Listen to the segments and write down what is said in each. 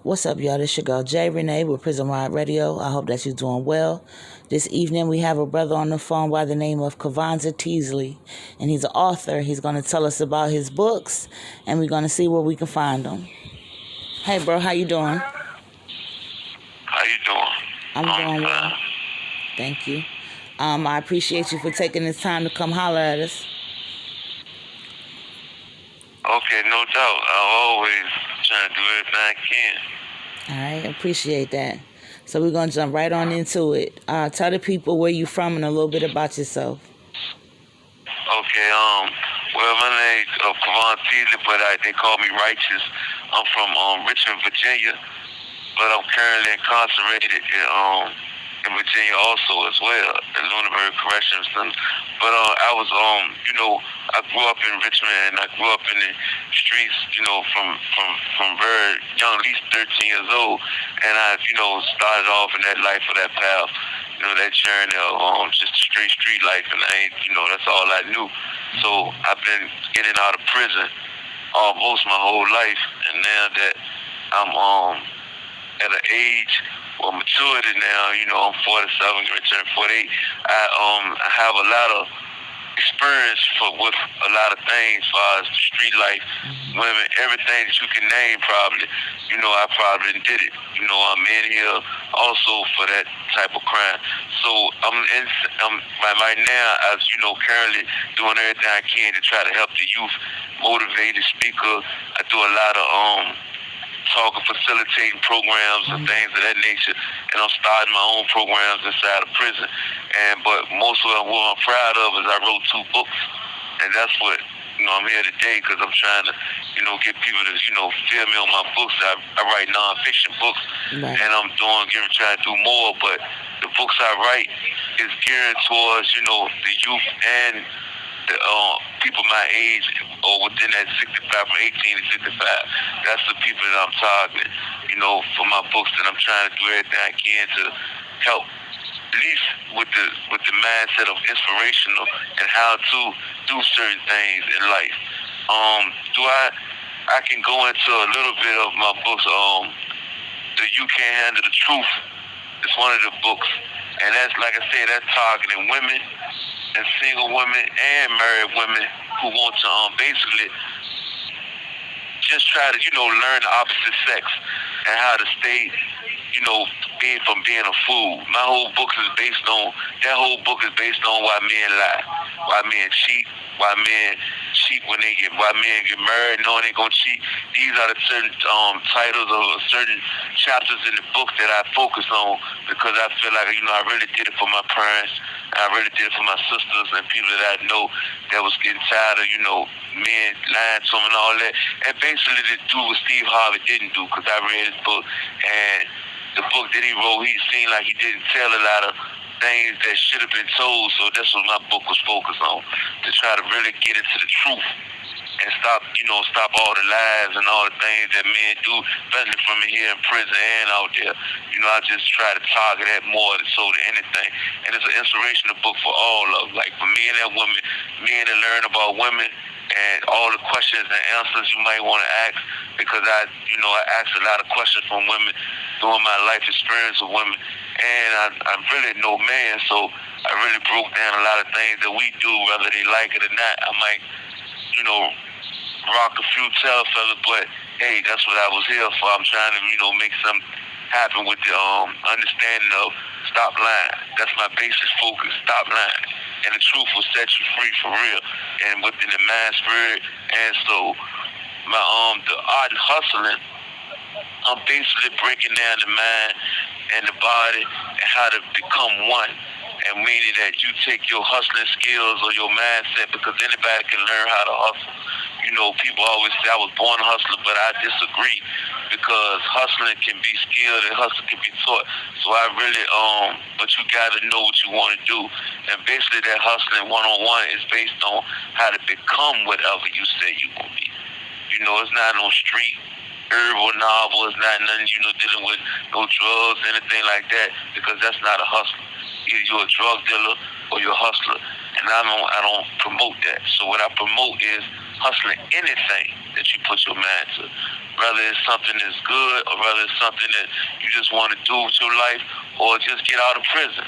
What's up, y'all? This your girl, J. Renee with Prison Ride Radio. I hope that you're doing well. This evening, we have a brother on the phone by the name of Cavonza Teasly, and he's an author. He's going to tell us about his books, and we're going to see where we can find them. Hey, bro, how you doing? How you doing? I'm doing well. Thank you. I appreciate you for taking this time to come holler at us. Okay, no doubt. I'm always trying to do everything I can. All right, appreciate that. So we're going to jump right on into it. Tell the people where you from and a little bit about yourself. Okay, well, my name's Cavonza Teasly, but they call me Righteous. I'm from Richmond, Virginia, but I'm currently incarcerated in Virginia also as well, at Lunenburg Corrections. But I was, I grew up in Richmond, and I grew up in the streets, from very young, at least 13 years old, and I, started off in that life of that path, that journey of just straight street life, and I ain't, that's all I knew. So I've been in and out of prison almost my whole life, and now that I'm at an age or maturity now, I'm 47, going to turn 48. I have a lot of experience with a lot of things as far as street life, women, everything that you can name probably. I probably did it. I'm in here also for that type of crime. So I'm right now, as currently doing everything I can to try to help the youth, motivated speaker. I do a lot of talking, facilitating programs and things of that nature, and I'm starting my own programs inside of prison. But most of what I'm proud of is I wrote 2 books, and that's what I'm here today because I'm trying to get people to feel me on my books. I write nonfiction books, Right. and I'm trying to do more. But the books I write is geared towards the youth and the people my age or within that 65, from 18 to 65. That's the people that I'm targeting, for my books, and I'm trying to do everything I can to help, at least with the mindset of inspirational and how to do certain things in life. I can go into a little bit of my books. The You Can't Handle the Truth is one of the books, and that's, like I said, that's targeting women and single women and married women who want to basically just try to learn the opposite sex and how to stay from being a fool. My whole book is based on why men lie, why men cheat, why men get married knowing they're gonna cheat. These are the certain titles of certain chapters in the book that I focus on because I feel like I really did it for my parents. I really did it for my sisters and people that I know that was getting tired of men lying to them and all that. And basically to do what Steve Harvey didn't do, because I read his book, and the book that he wrote, he seemed like he didn't tell a lot of things that should have been told. So that's what my book was focused on, to try to really get into the truth and stop all the lies and all the things that men do, especially from here in prison and out there. I just try to target that more so than anything. And it's an inspirational book for all of them. Like for men and women, men to learn about women and all the questions and answers you might want to ask, because I asked a lot of questions from women during my life experience with women. And I'm really no man, so I really broke down a lot of things that we do, whether they like it or not. I might, rock a few telefellers, but hey, that's what I was here for. I'm trying to, make something happen with the understanding of stop lying. That's my basic focus, stop lying. And the truth will set you free for real. And within the mind, spirit, and so my the art and hustling, I'm basically breaking down the mind and the body and how to become one. And meaning that you take your hustling skills or your mindset, because anybody can learn how to hustle. People always say I was born a hustler, but I disagree, because hustling can be skilled and hustling can be taught. So I really, but you gotta know what you want to do. And basically that hustling one-on-one is based on how to become whatever you say you gonna be. It's not no street herbal novel, it's not nothing, dealing with no drugs, anything like that, because that's not a hustler. Either you're a drug dealer or you're a hustler. And I don't promote that. So what I promote is hustling anything that you put your mind to. whether it's something that's good or whether it's something that you just want to do with your life or just get out of prison.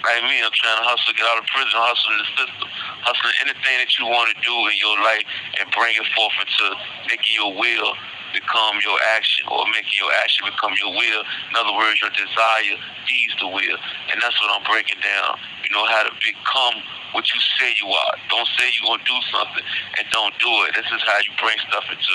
Like me, I'm trying to hustle, get out of prison, hustling the system, hustling anything that you want to do in your life and bring it forth into making your will become your action or making your action become your will. In other words, your desire feeds the will. And that's what I'm breaking down. You know, how to become what you say you are. Don't say you're going to do something and don't do it. This is how you bring stuff into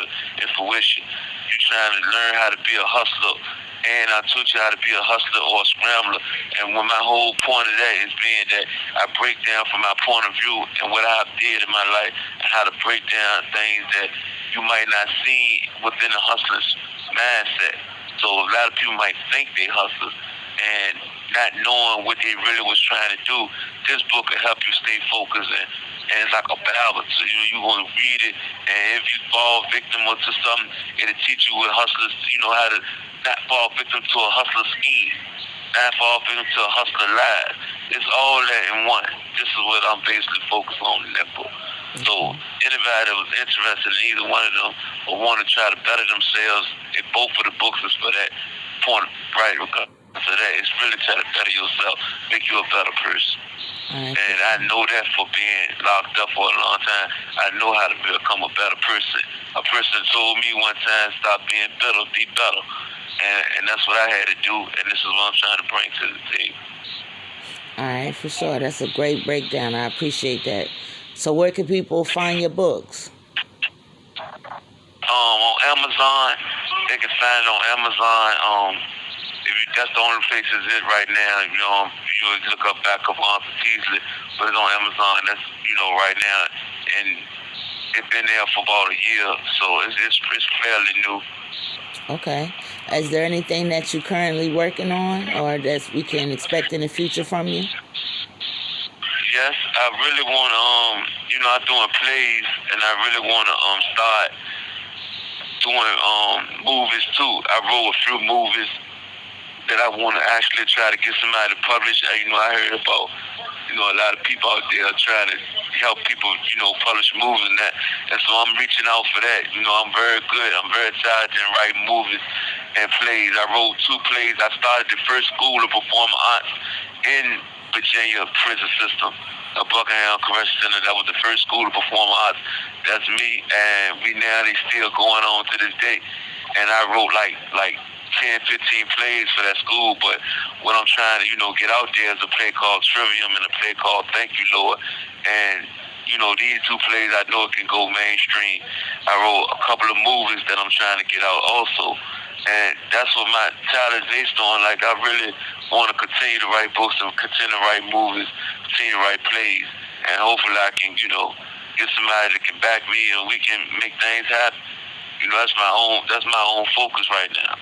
fruition. You're trying to learn how to be a hustler. And I taught you how to be a hustler or a scrambler. And when my whole point of that is being that I break down from my point of view and what I did in my life and how to break down things that you might not see within a hustler's mindset. So a lot of people might think they hustlers and not knowing what they really was trying to do. This book will help you stay focused and it's like a balance. So, you're going to read it, and if you fall victim to something, it'll teach you what hustlers, how to not fall victim to a hustler scheme, not fall victim to a hustler lie. It's all that in one. This is what I'm basically focused on in that book. So anybody that was interested in either one of them or want to try to better themselves, both of the books is for that point, right? So that it's really trying to better yourself, make you a better person. And I know that for being locked up for a long time, I know how to become a better person. A person told me one time, stop being bitter, be better. And that's what I had to do, and this is what I'm trying to bring to the table. All right, for sure. That's a great breakdown. I appreciate that. So where can people find your books? On Amazon. They can find it on Amazon. That's the only place it's in right now. You look up back Cavonza Teasly, but it's on Amazon. That's right now, and it's been there for about a year, so it's fairly new. Okay. Is there anything that you're currently working on, or that we can expect in the future from you? Yes, I really want to. I'm doing plays, and I really want to start doing movies too. I wrote a few movies that I want to actually try to get somebody to publish. I heard about, a lot of people out there trying to help people, publish movies and that. And so I'm reaching out for that. I'm very good. I'm very talented in writing movies and plays. I wrote 2 plays. I started the first school of performing arts in Virginia prison system, a Buckingham Correctional Center. That was the first school of performing arts. That's me. And they still going on to this day. And I wrote like 10, 15 plays for that school, but what I'm trying to, get out there is a play called Trivium and a play called Thank You, Lord. And, these 2 plays, I know it can go mainstream. I wrote a couple of movies that I'm trying to get out also. And that's what my talent is based on. Like, I really want to continue to write books and continue to write movies, continue to write plays. And hopefully I can, get somebody that can back me and we can make things happen. That's my own focus right now.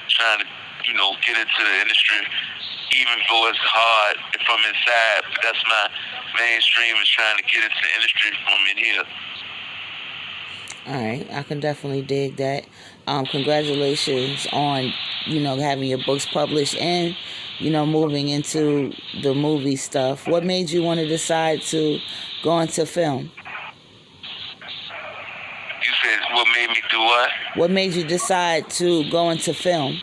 Trying to, get into the industry, even though it's hard from inside. But that's my mainstream, is trying to get into the industry from in here. All right, I can definitely dig that. Congratulations on, having your books published and, moving into the movie stuff. What made you want to decide to go into film? You said, what made me do what? What made you decide to go into film?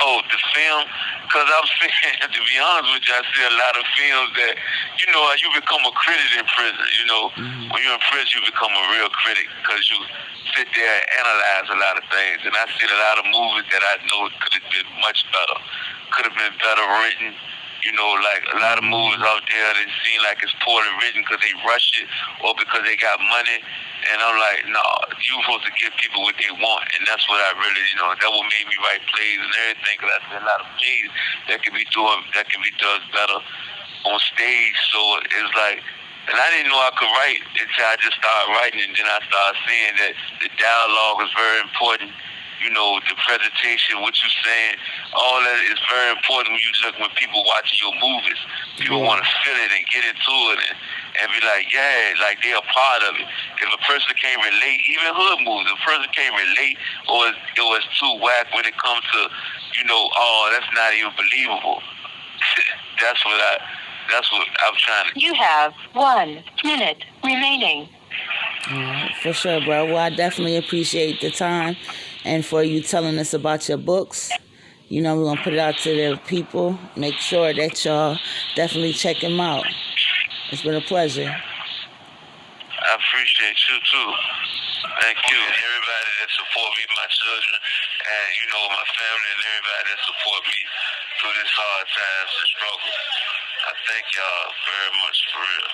Oh, the film? Because I'm saying, to be honest with you, I see a lot of films that, you become a critic in prison, When you're in prison, you become a real critic because you sit there and analyze a lot of things. And I see a lot of movies that I know could have been much better, could have been better written. Like a lot of movies out there, they seem like it's poorly written because they rush it or because they got money. And I'm like, no, you're supposed to give people what they want. And that's what I really, that what made me write plays and everything. Because I see a lot of plays that can be done better on stage. So it's like, and I didn't know I could write until I just started writing. And then I started seeing that the dialogue is very important. The presentation, what you're saying, all that is very important when people watching your movies. People want to feel it and get into it and be like, yeah, like they're a part of it. If a person can't relate, even hood movies, if a person can't relate or it was too whack when it comes to, that's not even believable. That's what I'm trying to. You have 1 minute remaining. For sure, bro. Well, I definitely appreciate the time and for you telling us about your books. You know, we're going to put it out to the people. Make sure that y'all definitely check them out. It's been a pleasure. I appreciate you too. Thank you. And everybody that support me, my children, and my family and everybody that support me through this hard times and struggle. I thank y'all very much for real.